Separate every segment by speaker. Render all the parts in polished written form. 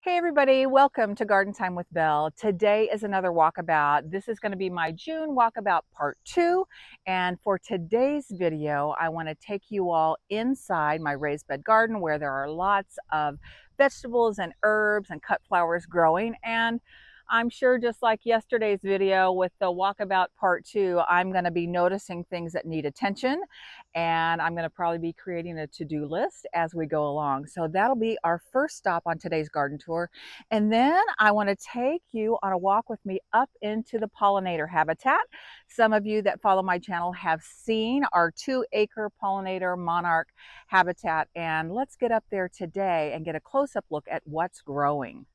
Speaker 1: Hey everybody, welcome to Garden Time with Belle. Today is another walkabout. This is going to be my June walkabout part 2. And for today's video, I want to take you all inside my raised bed garden where there are lots of vegetables and herbs and cut flowers growing. And I'm sure just like yesterday's video with the walkabout part 2, I'm going to be noticing things that need attention, and I'm going to probably be creating a to-do list as we go along. So that'll be our first stop on today's garden tour. And then I want to take you on a walk with me up into the pollinator habitat. Some of you that follow my channel have seen our 2-acre pollinator monarch habitat, and let's get up there today and get a close-up look at what's growing.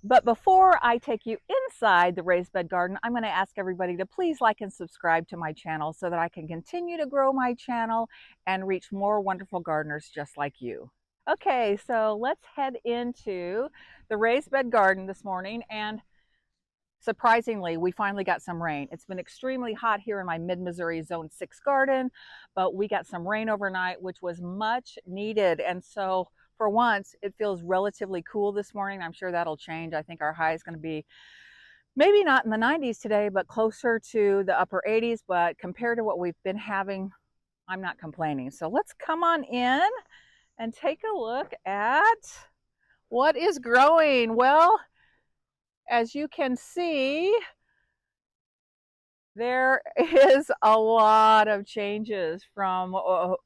Speaker 1: But before I take you inside the raised bed garden, I'm going to ask everybody to please like and subscribe to my channel so that I can continue to grow my channel and reach more wonderful gardeners just like you. Okay, so let's head into the raised bed garden this morning, and surprisingly, we finally got some rain. It's been extremely hot here in my mid-Missouri Zone 6 garden, but we got some rain overnight, which was much needed. And so for once, it feels relatively cool this morning. I'm sure that'll change. I think our high is going to be maybe not in the 90s today, but closer to the upper 80s. But compared to what we've been having, I'm not complaining. So let's come on in and take a look at what is growing. Well, as you can see, there is a lot of changes from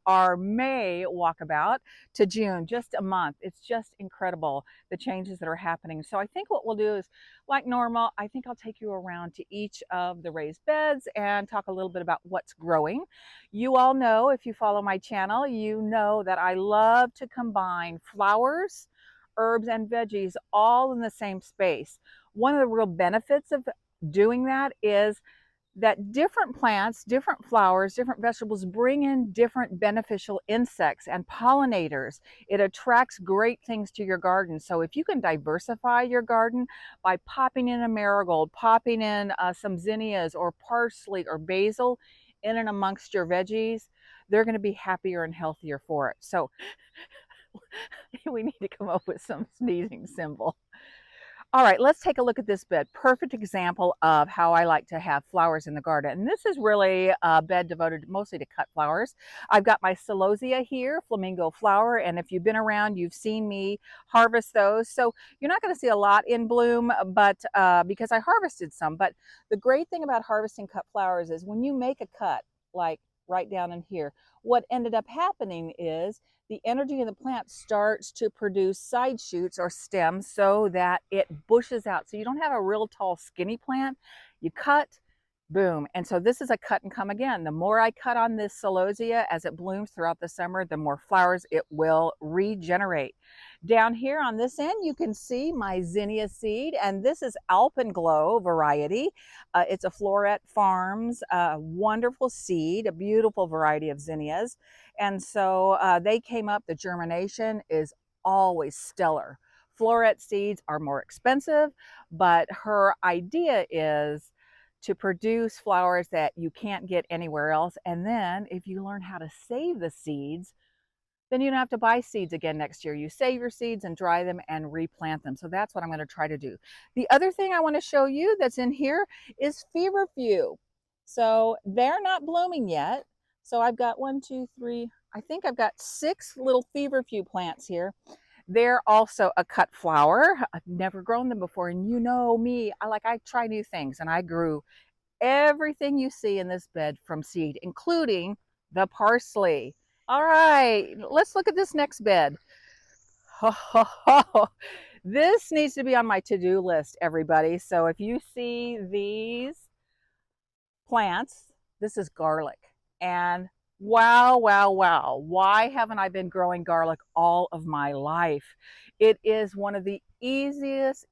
Speaker 1: our May walkabout to June, just a month. It's just incredible, the changes that are happening. So I think what we'll do is, like normal, I think I'll take you around to each of the raised beds and talk a little bit about what's growing. You all know, if you follow my channel, you know that I love to combine flowers, herbs, and veggies all in the same space. One of the real benefits of doing that is that different plants, different flowers, different vegetables bring in different beneficial insects and pollinators. It attracts great things to your garden. So if you can diversify your garden by popping in a marigold, popping in some zinnias or parsley or basil in and amongst your veggies, they're going to be happier and healthier for it. So we need to come up with some sneezing symbol. All right, let's take a look at this bed. Perfect example of how I like to have flowers in the garden. And this is really a bed devoted mostly to cut flowers. I've got my celosia here, flamingo flower, and if you've been around, you've seen me harvest those. So you're not going to see a lot in bloom, but because I harvested some. But the great thing about harvesting cut flowers is when you make a cut, like right down in here, what ended up happening is the energy in the plant starts to produce side shoots or stems so that it bushes out. So you don't have a real tall, skinny plant. You cut, boom. And so this is a cut and come again. The more I cut on this celosia as it blooms throughout the summer, the more flowers it will regenerate. Down here on this end, you can see my zinnia seed, and this is Alpenglow variety. It's a Floret Farms wonderful seed, a beautiful variety of zinnias. And so they came up, the germination is always stellar. Floret seeds are more expensive, but her idea is to produce flowers that you can't get anywhere else. And then if you learn how to save the seeds, then you don't have to buy seeds again next year. You save your seeds and dry them and replant them. So that's what I'm going to try to do. The other thing I want to show you that's in here is feverfew. So they're not blooming yet. So I've got 1, 2, 3, I think I've got 6 little feverfew plants here. They're also a cut flower. I've never grown them before, and you know me, I try new things, and I grew everything you see in this bed from seed, including the parsley. All right, let's look at this next bed. This needs to be on my to-do list, everybody. So if you see these plants, this is garlic. And wow, wow, wow. Why haven't I been growing garlic all of my life? It is one of the easiest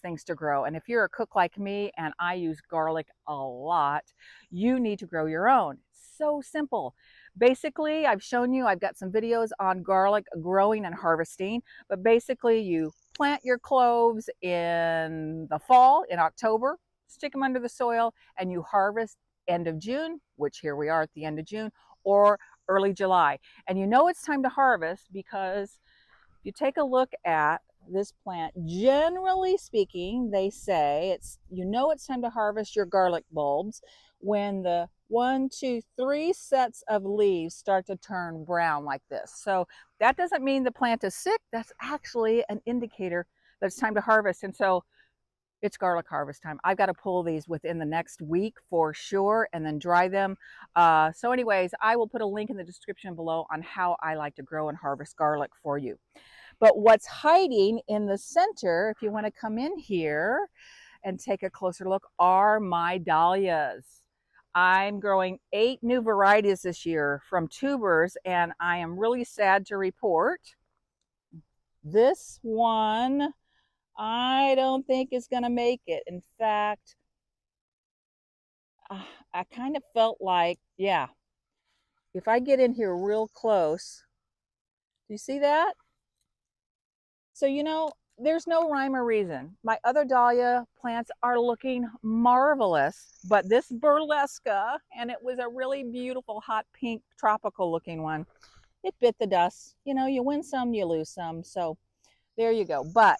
Speaker 1: things to grow. And if you're a cook like me and I use garlic a lot, you need to grow your own. So simple. Basically, I've shown you, I've got some videos on garlic growing and harvesting, but basically you plant your cloves in the fall, in October, stick them under the soil, and you harvest end of June, which here we are at the end of June, or early July. And you know it's time to harvest because you take a look at this plant. Generally speaking, they say it's time to harvest your garlic bulbs when the 1, 2, 3 sets of leaves start to turn brown like this. So that doesn't mean the plant is sick. That's actually an indicator that it's time to harvest. And so it's garlic harvest time. I've got to pull these within the next week for sure and then dry them. So anyways, I will put a link in the description below on how I like to grow and harvest garlic for you. But what's hiding in the center, if you want to come in here and take a closer look, are my dahlias. I'm growing 8 new varieties this year from tubers, and I am really sad to report this one I don't think is going to make it. In fact, I kind of felt like, yeah, if I get in here real close, do you see that? So, there's no rhyme or reason. My other dahlia plants are looking marvelous, but this burlesca, and it was a really beautiful hot pink tropical looking one, it bit the dust. You win some, you lose some. So there you go. But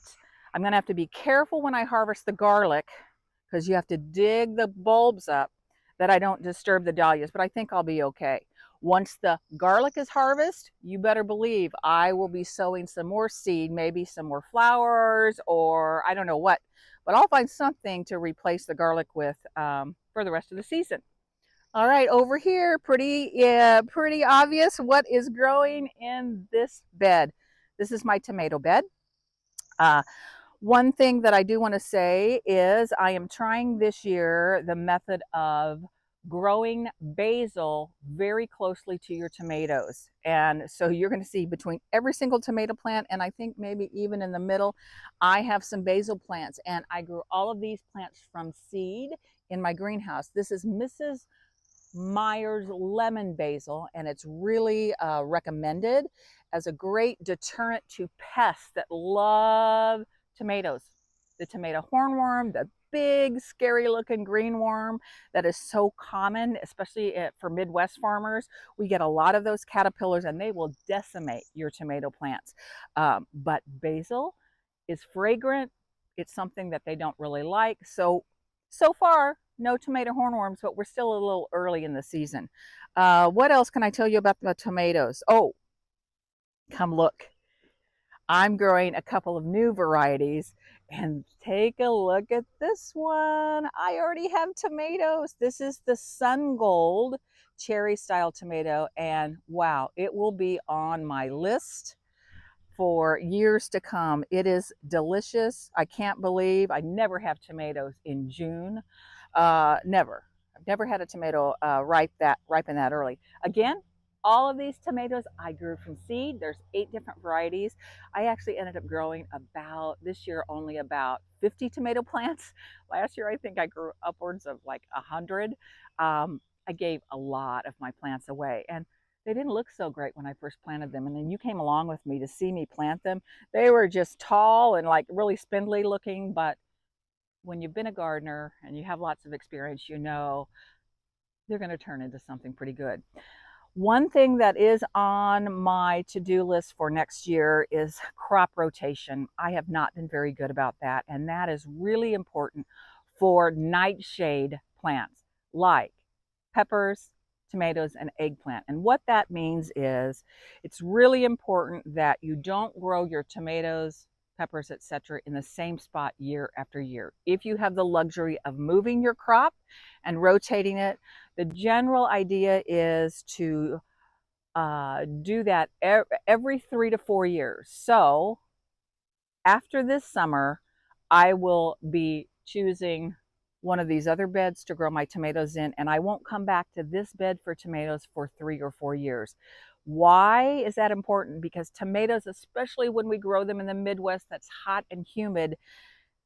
Speaker 1: I'm going to have to be careful when I harvest the garlic because you have to dig the bulbs up that I don't disturb the dahlias, but I think I'll be okay. Once the garlic is harvested, you better believe I will be sowing some more seed, maybe some more flowers, or I don't know what, but I'll find something to replace the garlic with for the rest of the season. All right, over here, pretty obvious what is growing in this bed. This is my tomato bed. One thing that I do want to say is I am trying this year the method of growing basil very closely to your tomatoes. And so you're going to see between every single tomato plant, and I think maybe even in the middle, I have some basil plants. And I grew all of these plants from seed in my greenhouse. This is Mrs. Meyer's lemon basil, and it's really recommended as a great deterrent to pests that love tomatoes. The tomato hornworm, the big scary looking green worm that is so common, especially for Midwest farmers. We get a lot of those caterpillars and they will decimate your tomato plants. But basil is fragrant. It's something that they don't really like. So far, no tomato hornworms, but we're still a little early in the season. What else can I tell you about the tomatoes? Oh, come look. I'm growing a couple of new varieties, and take a look at this one. I already have tomatoes. This is the Sun Gold cherry style tomato, and wow, it will be on my list for years to come. It is delicious. I can't believe I never have tomatoes in June. Never. I've never had a tomato ripen that early. Again, all of these tomatoes I grew from seed. There's 8 different varieties. I actually ended up growing this year only about 50 tomato plants. Last year I think I grew upwards of like 100. I gave a lot of my plants away, and they didn't look so great when I first planted them. And then you came along with me to see me plant them. They were just tall and like really spindly looking, but when you've been a gardener and you have lots of experience, they're going to turn into something pretty good. One thing that is on my to-do list for next year is crop rotation. I have not been very good about that, and that is really important for nightshade plants like peppers, tomatoes, and eggplant. And what that means is it's really important that you don't grow your tomatoes, peppers, etc. in the same spot year after year. If you have the luxury of moving your crop and rotating it, the general idea is to do that every 3 to 4 years. So after this summer, I will be choosing one of these other beds to grow my tomatoes in, and I won't come back to this bed for tomatoes for 3 or 4 years. Why is that important? Because tomatoes, especially when we grow them in the Midwest that's hot and humid,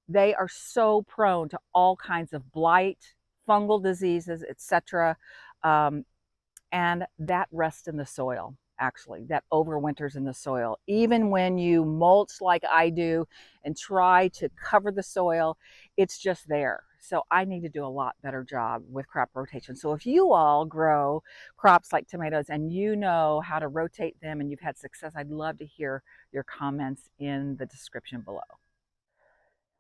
Speaker 1: they are so prone to all kinds of blight, fungal diseases, etc. And that rests in the soil. Actually, that overwinters in the soil. Even when you mulch like I do and try to cover the soil, it's just there. So I need to do a lot better job with crop rotation. So if you all grow crops like tomatoes and you know how to rotate them and you've had success, I'd love to hear your comments in the description below.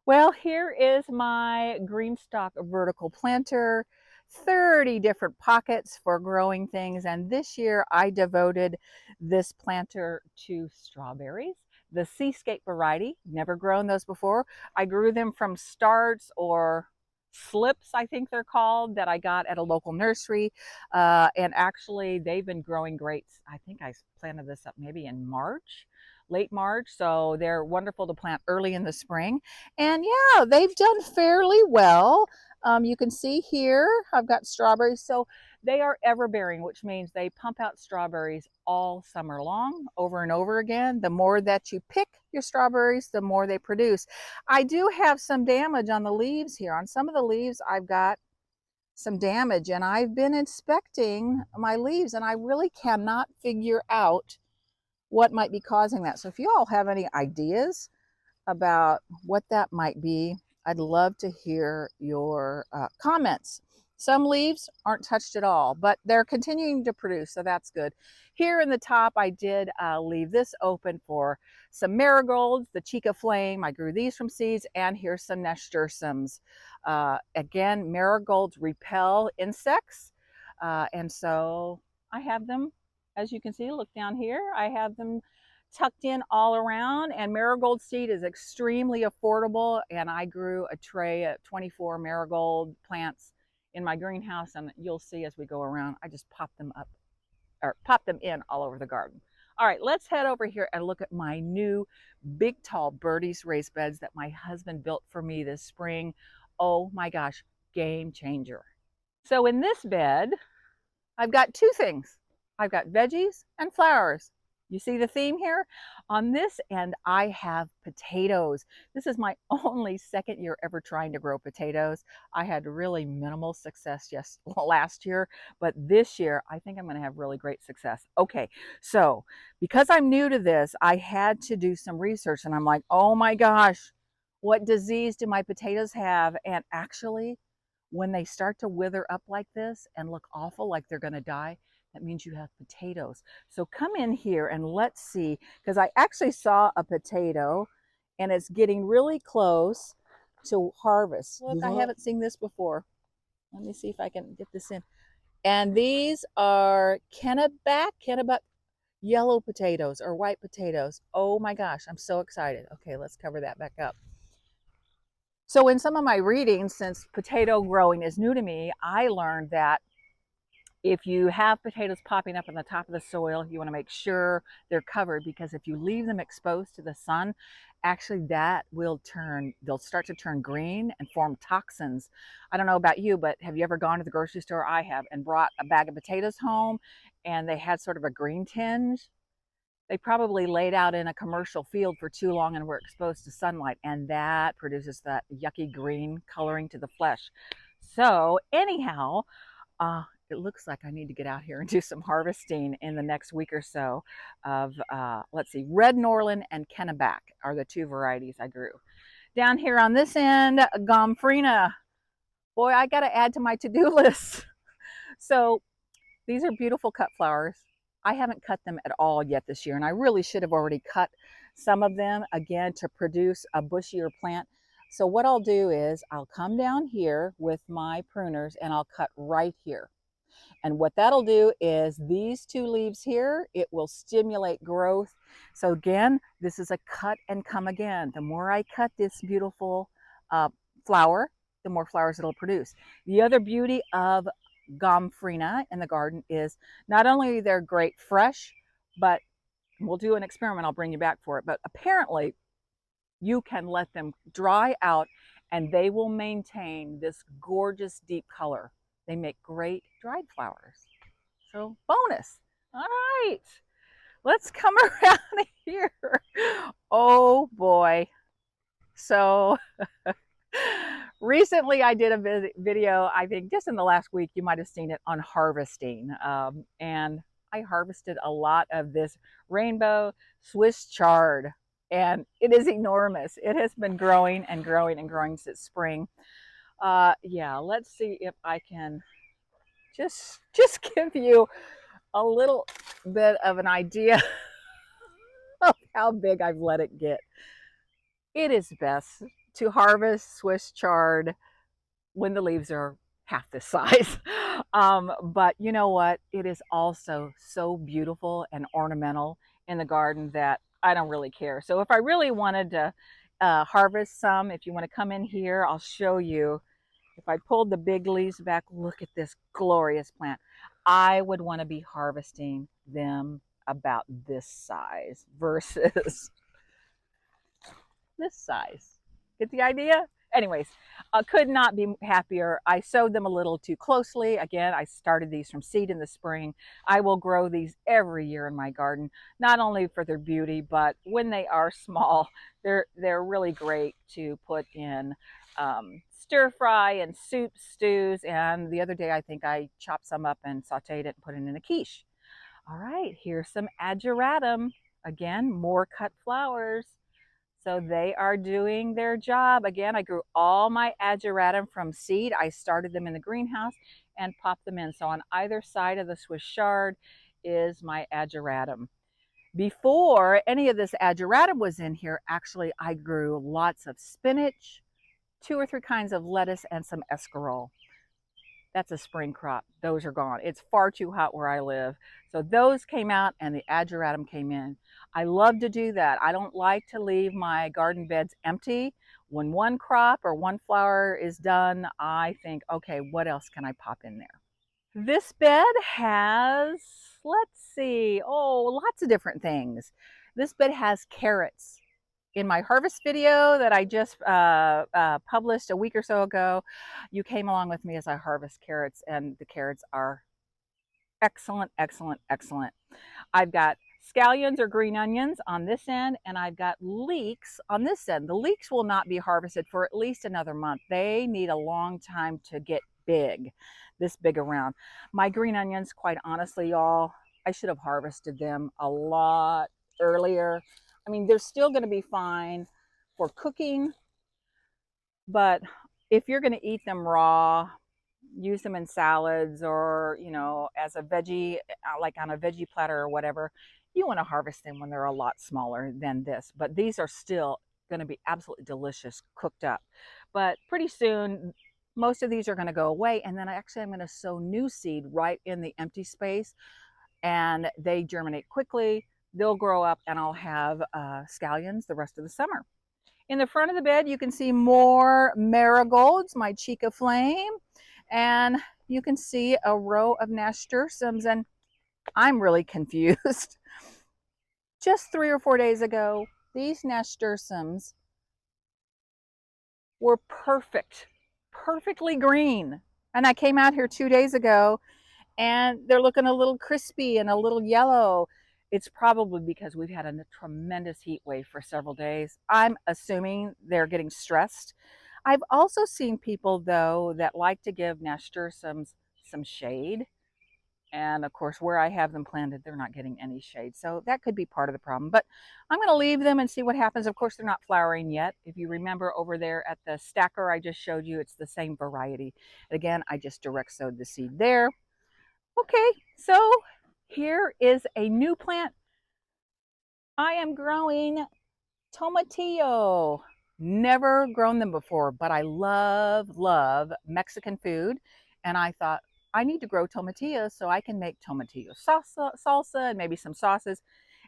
Speaker 1: Well, here is my green stock vertical planter, 30 different pockets for growing things. And this year I devoted this planter to strawberries, the Seascape variety. Never grown those before. I grew them from starts or slips, I think they're called, that I got at a local nursery. And actually they've been growing great. I think I planted this up maybe in March, late March. So they're wonderful to plant early in the spring. And yeah, they've done fairly well. You can see here, I've got strawberries. So they are ever-bearing, which means they pump out strawberries all summer long, over and over again. The more that you pick your strawberries, the more they produce. I do have some damage on the leaves here. On some of the leaves, I've got some damage, and I've been inspecting my leaves, and I really cannot figure out what might be causing that. So if you all have any ideas about what that might be, I'd love to hear your comments. Some leaves aren't touched at all, but they're continuing to produce, so that's good. Here in the top, I did leave this open for some marigolds, the Chica Flame. I grew these from seeds, and here's some nasturtiums. Again, marigolds repel insects, and so I have them, as you can see, look down here, I have them tucked in all around, and marigold seed is extremely affordable, and I grew a tray of 24 marigold plants in my greenhouse, and you'll see as we go around, I just pop them up, or pop them in all over the garden. All right, let's head over here and look at my new big tall birdies raised beds that my husband built for me this spring. Oh my gosh, game changer. So in this bed, I've got two things. I've got veggies and flowers. You see the theme here? On this end, I have potatoes. This is my only second year ever trying to grow potatoes. I had really minimal success just last year, but this year, I think I'm going to have really great success. Okay, so because I'm new to this, I had to do some research, and I'm like, oh my gosh, what disease do my potatoes have? And actually, when they start to wither up like this and look awful, like they're going to die, that means you have potatoes. So come in here and let's see, because I actually saw a potato and it's getting really close to harvest. Look, I haven't seen this before. Let me see if I can get this in. And these are Kennebec yellow potatoes or white potatoes. Oh my gosh, I'm so excited. Okay, let's cover that back up. So in some of my readings, since potato growing is new to me, I learned that if you have potatoes popping up on the top of the soil, you want to make sure they're covered, because if you leave them exposed to the sun, actually that will they'll start to turn green and form toxins. I don't know about you, but have you ever gone to the grocery store? I have, and brought a bag of potatoes home and they had sort of a green tinge. They probably laid out in a commercial field for too long and were exposed to sunlight, and that produces that yucky green coloring to the flesh. So anyhow, it looks like I need to get out here and do some harvesting in the next week or so of, let's see, Red Norland and Kennebec are the two varieties I grew. Down here on this end, Gomphrena. Boy, I got to add to my to-do list. So these are beautiful cut flowers. I haven't cut them at all yet this year, and I really should have already cut some of them, again, to produce a bushier plant. So what I'll do is I'll come down here with my pruners and I'll cut right here. And what that'll do is these two leaves here, it will stimulate growth. So again, this is a cut and come again. The more I cut this beautiful flower, the more flowers it'll produce. The other beauty of Gomphrena in the garden is not only they're great fresh, but we'll do an experiment, I'll bring you back for it, but apparently you can let them dry out and they will maintain this gorgeous deep color. They make great dried flowers. So bonus. All right, let's come around here. Oh boy. So recently I did a video, I think just in the last week, you might have seen it, on harvesting. And I harvested a lot of this rainbow Swiss chard, and it is enormous. It has been growing and growing and growing since spring. Yeah, let's see if I can just give you a little bit of an idea of how big I've let it get. It is best to harvest Swiss chard when the leaves are half this size. But you know what? It is also so beautiful and ornamental in the garden that I don't really care. So if I really wanted to harvest some, if you want to come in here, I'll show you. If I pulled the big leaves back, look at this glorious plant. I would want to be harvesting them about this size versus this size. Get the idea? Anyways, I could not be happier. I sowed them a little too closely. Again, I started these from seed in the spring. I will grow these every year in my garden, not only for their beauty, but when they are small, they're really great to put in stir fry and soup, stews. And the other day, I think I chopped some up and sauteed it and put it in a quiche. All right, here's some ageratum. Again, more cut flowers. So they are doing their job. Again, I grew all my ageratum from seed. I started them in the greenhouse and popped them in. So on either side of the Swiss chard is my ageratum. Before any of this ageratum was in here, actually I grew lots of spinach, 2 or 3 kinds of lettuce, and some escarole. That's a spring crop. Those are gone. It's far too hot where I live. So those came out and the ageratum came in. I love to do that. I don't like to leave my garden beds empty. When one crop or one flower is done, I think, okay, what else can I pop in there? This bed has, let's see, oh, lots of different things. This bed has carrots. In my harvest video that I just published a week or so ago, you came along with me as I harvest carrots, and the carrots are excellent, excellent, excellent. I've got scallions or green onions on this end, and I've got leeks on this end. The leeks will not be harvested for at least another month. They need a long time to get big, this big around. My green onions, quite honestly, y'all, I should have harvested them a lot earlier. I mean, they're still going to be fine for cooking, but if you're going to eat them raw, use them in salads or, you know, as a veggie, like on a veggie platter or whatever, you want to harvest them when they're a lot smaller than this. But these are still going to be absolutely delicious cooked up. But pretty soon, most of these are going to go away. And then I'm going to sow new seed right in the empty space, and they germinate quickly. They'll grow up and I'll have scallions the rest of the summer. In the front of the bed, you can see more marigolds, my Chica Flame, and you can see a row of nasturtiums, and I'm really confused. Just 3 or 4 days ago, these nasturtiums were perfectly green. And I came out here 2 days ago and they're looking a little crispy and a little yellow. It's probably because we've had a tremendous heat wave for several days. I'm assuming they're getting stressed. I've also seen people, though, that like to give nasturtiums some shade. And of course, where I have them planted, they're not getting any shade. So that could be part of the problem. But I'm going to leave them and see what happens. Of course, they're not flowering yet. If you remember over there at the stacker I just showed you, it's the same variety. Again, I just direct sowed the seed there. Okay, so here is a new plant. I am growing tomatillo. Never grown them before, but I love Mexican food. And I thought, I need to grow tomatillos so I can make tomatillo salsa and maybe some sauces.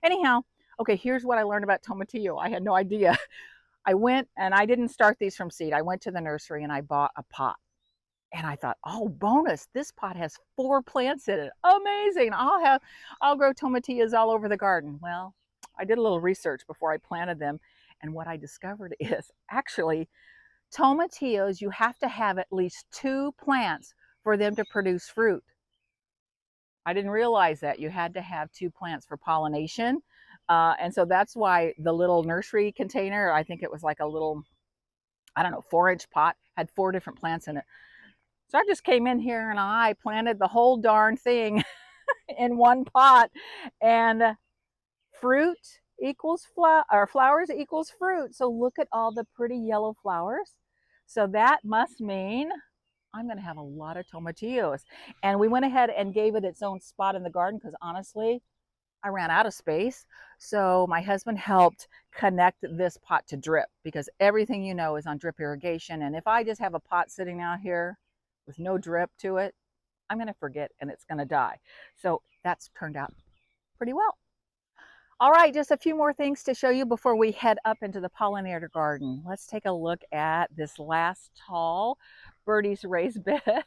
Speaker 1: Anyhow, okay, here's what I learned about tomatillo. I had no idea. I went and I didn't start these from seed. I went to the nursery and I bought a pot. And I thought, oh, bonus, this pot has 4 plants in it. Amazing. I'll grow tomatillos all over the garden. Well, I did a little research before I planted them. And what I discovered is actually tomatillos, you have to have at least 2 plants for them to produce fruit. I didn't realize that you had to have 2 plants for pollination. And so that's why the little nursery container, I think it was like a little, I don't know, 4-inch pot, had 4 different plants in it. So I just came in here and I planted the whole darn thing in one pot, and fruit equals flowers equals fruit. So look at all the pretty yellow flowers. So that must mean I'm going to have a lot of tomatillos. And we went ahead and gave it its own spot in the garden because honestly, I ran out of space. So my husband helped connect this pot to drip because everything you know is on drip irrigation. And if I just have a pot sitting out here with no drip to it, I'm going to forget and it's going to die. So that's turned out pretty well. All right, just a few more things to show you before we head up into the pollinator garden. Let's take a look at this last tall birdie's raised bed.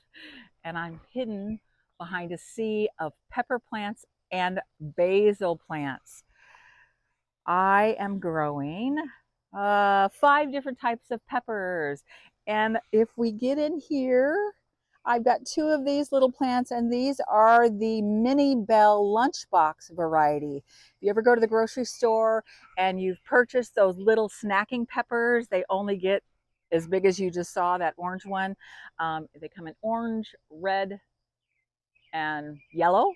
Speaker 1: And I'm hidden behind a sea of pepper plants and basil plants. I am growing 5 different types of peppers. And if we get in here, I've got 2 of these little plants, and these are the mini bell lunchbox variety. If you ever go to the grocery store and you've purchased those little snacking peppers, they only get as big as you just saw, that orange one. They come in orange, red, and yellow.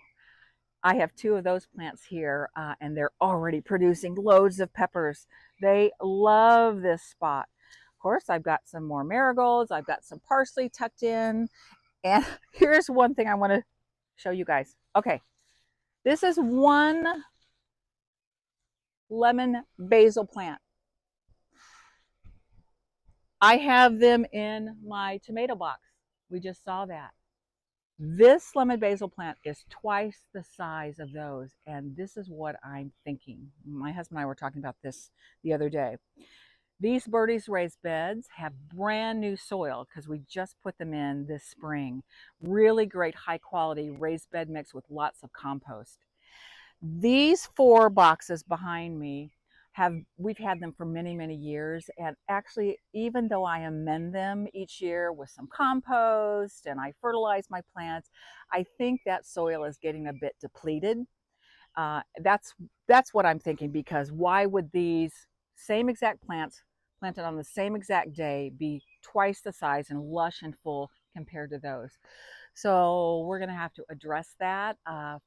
Speaker 1: I have 2 of those plants here, and they're already producing loads of peppers. They love this spot. Of course, I've got some more marigolds. I've got some parsley tucked in. And here's one thing I want to show you guys. Okay, this is one lemon basil plant. I have them in my tomato box. We just saw that. This lemon basil plant is twice the size of those, and this is what I'm thinking. My husband and I were talking about this the other day. These birdies raised beds have brand new soil because we just put them in this spring. Really great high quality raised bed mix with lots of compost. These 4 boxes behind me we've had them for many, many years. And actually, even though I amend them each year with some compost and I fertilize my plants, I think that soil is getting a bit depleted. That's what I'm thinking, because why would these same exact plants planted on the same exact day be twice the size and lush and full compared to those? So we're going to have to address that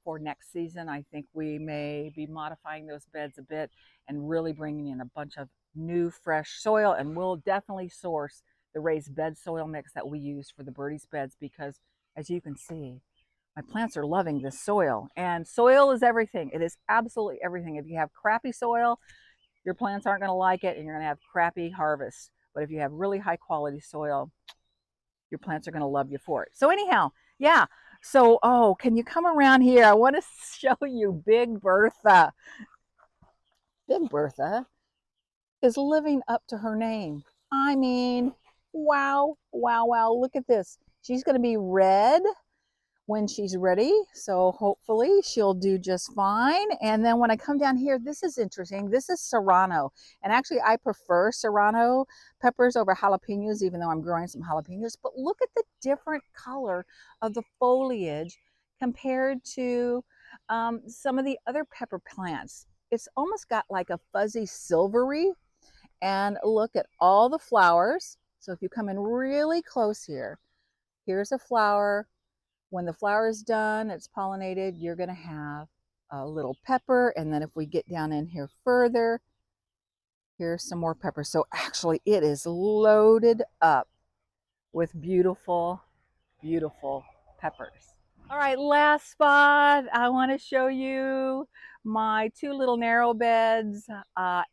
Speaker 1: for next season. I think we may be modifying those beds a bit and really bringing in a bunch of new fresh soil, and we'll definitely source the raised bed soil mix that we use for the birdies beds, because as you can see, my plants are loving this soil, and soil is everything. It is absolutely everything. If you have crappy soil, your plants aren't going to like it and you're going to have crappy harvests. But if you have really high quality soil, your plants are going to love you for it. So anyhow, yeah. So, oh, can you come around here? I want to show you Big Bertha. Big Bertha is living up to her name. I mean, wow, wow, wow. Look at this. She's going to be red when she's ready. So hopefully she'll do just fine. And then when I come down here, this is interesting. This is serrano. And actually I prefer serrano peppers over jalapenos, even though I'm growing some jalapenos. But look at the different color of the foliage compared to some of the other pepper plants. It's almost got like a fuzzy silvery. And look at all the flowers. So if you come in really close here, here's a flower. When the flower is done, it's pollinated, you're going to have a little pepper. And then if we get down in here further, here's some more pepper. So actually it is loaded up with beautiful, beautiful peppers. All right, last spot. I want to show you my 2 little narrow beds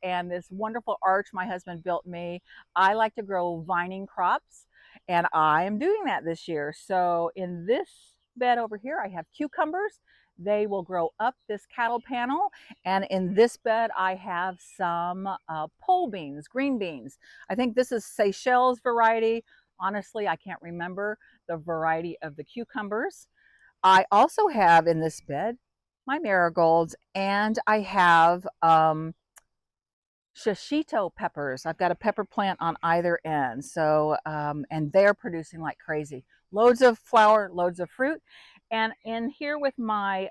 Speaker 1: and this wonderful arch my husband built me. I like to grow vining crops, and I am doing that this year. So in this bed over here, I have cucumbers. They will grow up this cattle panel. And in this bed, I have some pole beans, green beans. I think this is Seychelles variety. Honestly, I can't remember the variety of the cucumbers. I also have in this bed my marigolds, and I have shishito peppers. I've got a pepper plant on either end. So, and they're producing like crazy. Loads of flower, loads of fruit. And in here with my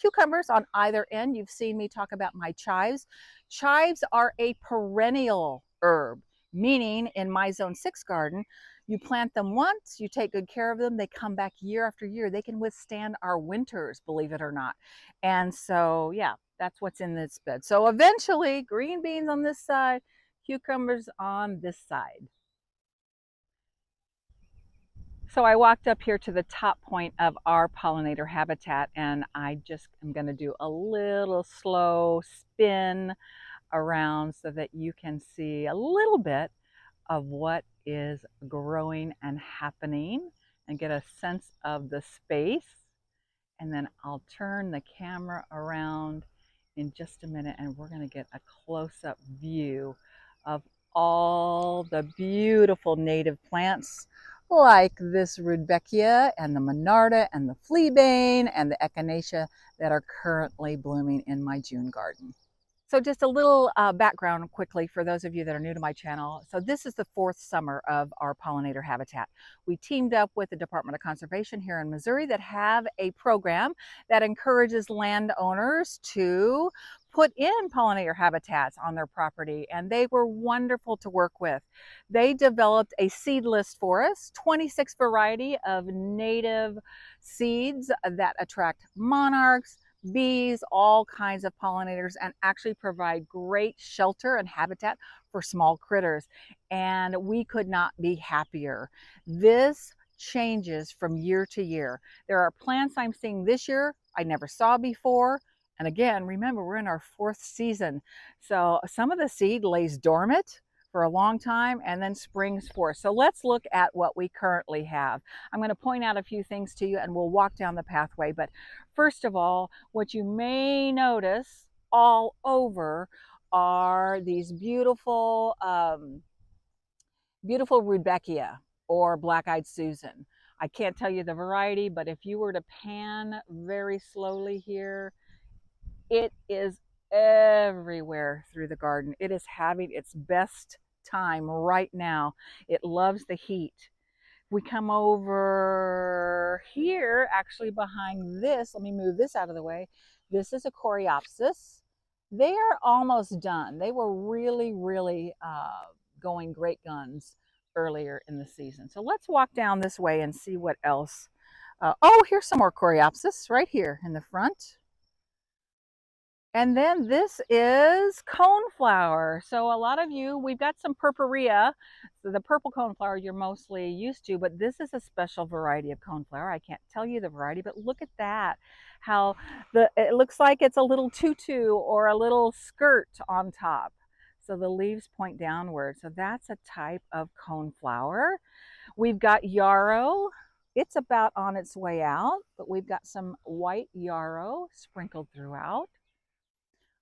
Speaker 1: cucumbers on either end, you've seen me talk about my chives. Chives are a perennial herb, meaning in my zone 6 garden, you plant them once, you take good care of them, they come back year after year. They can withstand our winters, believe it or not. And so, yeah, that's what's in this bed. So eventually, green beans on this side, cucumbers on this side. So I walked up here to the top point of our pollinator habitat, and I just am going to do a little slow spin around so that you can see a little bit of what is growing and happening and get a sense of the space. And then I'll turn the camera around in just a minute and we're going to get a close-up view of all the beautiful native plants like this rudbeckia and the monarda and the fleabane and the echinacea that are currently blooming in my June garden. So just a little background quickly for those of you that are new to my channel. So this is the 4th summer of our pollinator habitat. We teamed up with the Department of Conservation here in Missouri that have a program that encourages landowners to put in pollinator habitats on their property, and they were wonderful to work with. They developed a seed list for us, 26 variety of native seeds that attract monarchs, bees, all kinds of pollinators, and actually provide great shelter and habitat for small critters. And we could not be happier. This changes from year to year. There are plants I'm seeing this year I never saw before. And again, remember, we're in our 4th season. So some of the seed lays dormant for a long time and then springs forth. So let's look at what we currently have. I'm going to point out a few things to you and we'll walk down the pathway. But first of all, what you may notice all over are these beautiful, beautiful rudbeckia or black-eyed Susan. I can't tell you the variety, but if you were to pan very slowly here, it is everywhere through the garden. It is having its best time right now. It loves the heat. We come over here, actually behind this, let me move this out of the way. This is a coreopsis. They are almost done. They were really going great guns earlier in the season. So let's walk down this way and see what else. Oh, here's some more coreopsis right here in the front. And then this is coneflower. So a lot of you, we've got some purpurea, so the purple coneflower you're mostly used to, but this is a special variety of coneflower. I can't tell you the variety, but look at that. How it looks like it's a little tutu or a little skirt on top. So the leaves point downward. So that's a type of coneflower. We've got yarrow. It's about on its way out, but we've got some white yarrow sprinkled throughout.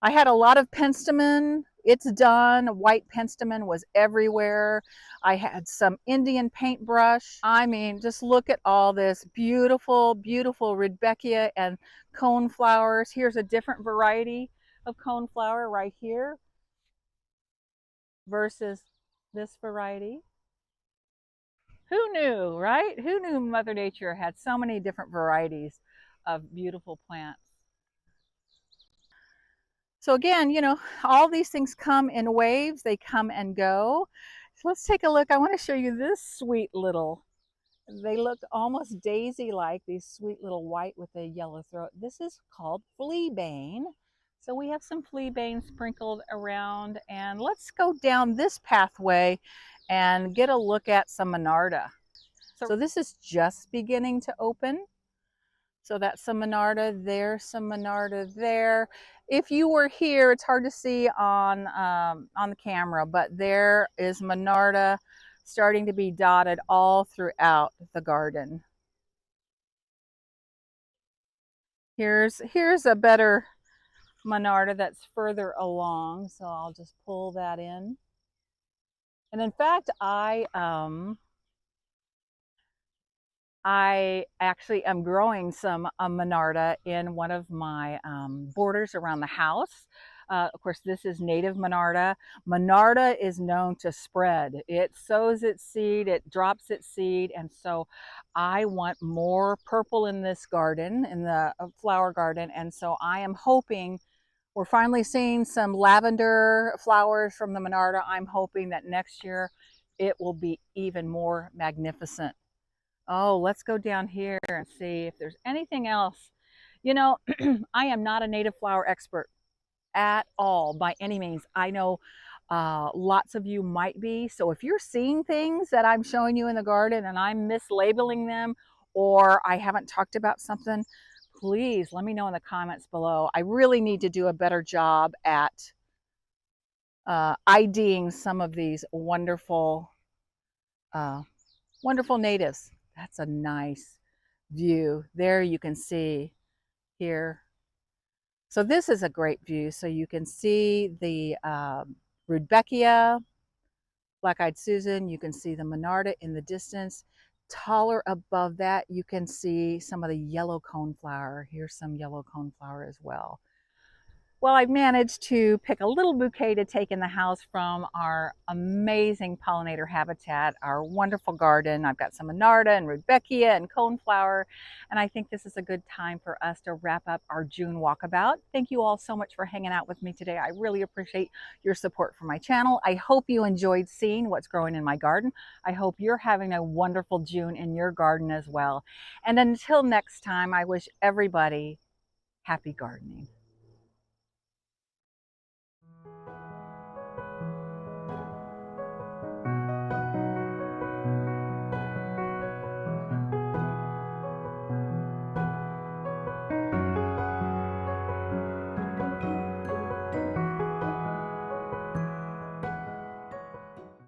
Speaker 1: I had a lot of penstemon. It's done. White penstemon was everywhere. I had some Indian paintbrush. I mean, just look at all this beautiful, beautiful rudbeckia and coneflowers. Here's a different variety of coneflower right here versus this variety. Who knew, right? Who knew Mother Nature had so many different varieties of beautiful plants? So again, you know, all these things come in waves, they come and go. So let's take a look. I want to show you this sweet little, they look almost daisy-like, these sweet little white with a yellow throat. This is called fleabane. So we have some fleabane sprinkled around, and let's go down this pathway and get a look at some monarda. So this is just beginning to open. So that's some monarda there, some monarda there. If you were here, it's hard to see on the camera, but there is monarda starting to be dotted all throughout the garden. Here's a better monarda that's further along, so I'll just pull that in. And in fact, I actually am growing some monarda in one of my borders around the house. Of course, this is native monarda. Monarda is known to spread. It sows its seed, it drops its seed, and so I want more purple in this garden, in the flower garden, and so I am hoping we're finally seeing some lavender flowers from the monarda. I'm hoping that next year it will be even more magnificent. Oh, let's go down here and see if there's anything else. You know, I am not a native flower expert at all by any means. I know Lots of you might be. So if you're seeing things that I'm showing you in the garden and I'm mislabeling them, or I haven't talked about something, please let me know in the comments below. I really need to do a better job at IDing some of these wonderful, uh, wonderful natives. That's a nice view. There you can see here. So this is a great view. So you can see the Rudbeckia, Black-eyed Susan. You can see the Monarda in the distance. Taller above that, you can see some of the yellow coneflower. Here's some yellow coneflower as well. Well, I've managed to pick a little bouquet to take in the house from our amazing pollinator habitat, our wonderful garden. I've got some Monarda and Rudbeckia and coneflower, and I think this is a good time for us to wrap up our June walkabout. Thank you all so much for hanging out with me today. I really appreciate your support for my channel. I hope you enjoyed seeing what's growing in my garden. I hope you're having a wonderful June in your garden as well. And until next time, I wish everybody happy gardening.